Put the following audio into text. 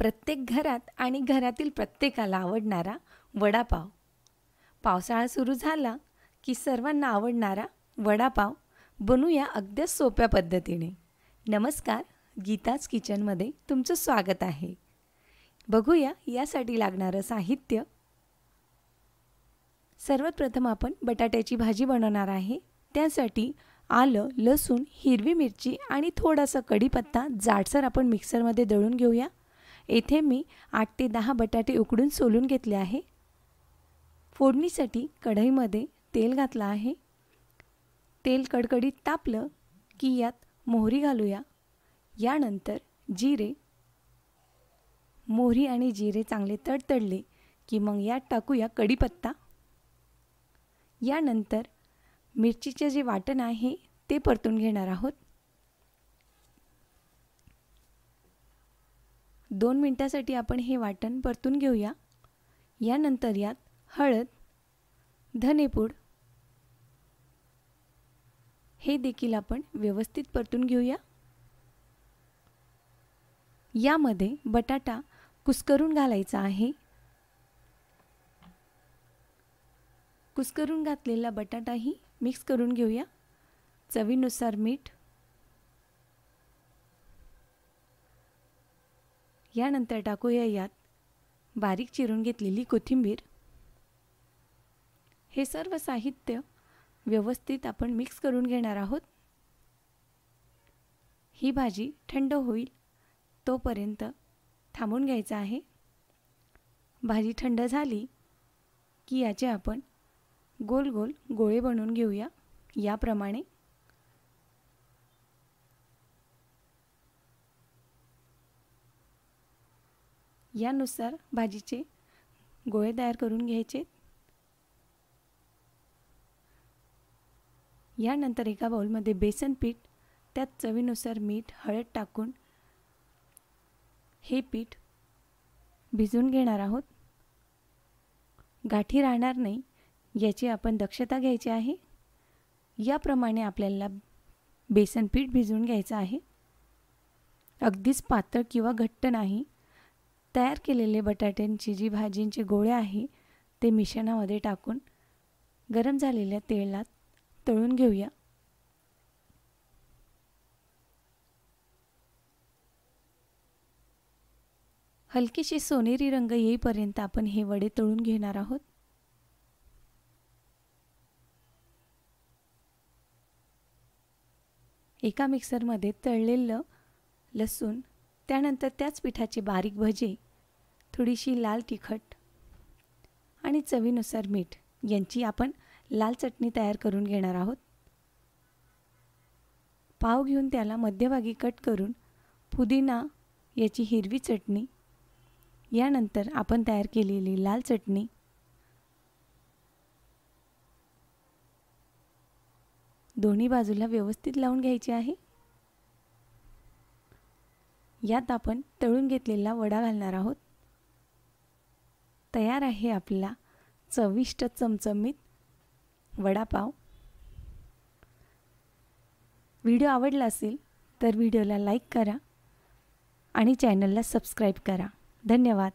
प्रत्येक घरात आणि घरातील प्रत्येकाला आवडणारा वडापाव. पावसाळा सुरू झाला की सर्वांना आवडणारा वडापाव बनवूया अगदी सोप्या पद्धतीने. नमस्कार, गीताज किचनमध्ये तुमचं स्वागत आहे. बघूया यासाठी लागणारं साहित्य. सर्वात प्रथम आपण बटाट्याची भाजी बनवणार आहे. त्यासाठी आलं, लसूण, हिरवी मिरची आणि थोडासा कढीपत्ता जाडसर आपण मिक्सरमध्ये दळून घेऊया. येथे मी 8 ते 10 बटाटे उकडून सोलून घेतले आहे. फोडणीसाठी कढईमध्ये तेल घातलं आहे. तेल कडकडीत तापलं की यात मोहरी घालूया. यानंतर जिरे. मोहरी आणि जिरे चांगले तडतडले की मग यात टाकूया कढीपत्ता. यानंतर मिरचीचे जे वाटण आहे ते परतून घेणार आहोत. 2 मिनिटासाठी आपण हे वाटण परतून घेऊया. यानंतर यात हळद, धनेपूड हे देखील आपण व्यवस्थित परतून घेऊया. यामध्ये बटाटा कुस्करून घालायचा आहे. कुस्करून घातलेला बटाटाही मिक्स करून घेऊया. चवीनुसार मीठ. यानंतर टाकूया यात बारीक चिरून घेतलेली कोथिंबीर. हे सर्व साहित्य व्यवस्थित आपण मिक्स करून घेणार आहोत. ही भाजी थंड होईल तोपर्यंत थांबून घ्यायचं आहे. भाजी थंड झाली की याचे आपण गोल गोल गोळे बनवून घेऊया. याप्रमाणे यानुसार भाजीचे गोळे तयार करून घ्यायचे. यानंतर एका बाउलमध्ये बेसन पीठ, त्यात चवीनुसार मीठ, हळद टाकून हे पीठ भिजवून घेणार आहोत. गाठी राहणार नाही याची आपण दक्षता घ्यायची आहे. याप्रमाणे आपल्याला बेसन पीठ भिजवून घ्यायचं आहे. अगदीच पातळ किंवा घट्ट नाही. तयार केलेले बटाट्यांची जी भाजींचे गोळे आहे ते मिश्रणामध्ये टाकून गरम झालेल्या तेलात तळून घेऊया. हलकीशी सोनेरी रंग येईपर्यंत आपण हे वडे तळून घेणार आहोत. एका मिक्सरमध्ये तळलेलं लसूण, त्यानंतर त्याच पिठाचे बारीक भजे, थोडीशी लाल तिखट आणि चवीनुसार मीठ यांची आपण लाल चटणी तयार करून घेणार आहोत. पाव घेऊन त्याला मध्यभागी कट करून पुदिना याची हिरवी चटणी, यानंतर आपण तयार केलेली लाल चटणी, दोन्ही बाजूला व्यवस्थित लावून घ्यायची आहे. यात आपण तळून घेतलेला वडा घालणार आहोत. तयार आहे आपला चविष्ट चमचमीत वडापाव. व्हिडिओ आवडला असेल तर व्हिडिओला लाईक करा आणि चॅनलला सबस्क्राईब करा. धन्यवाद.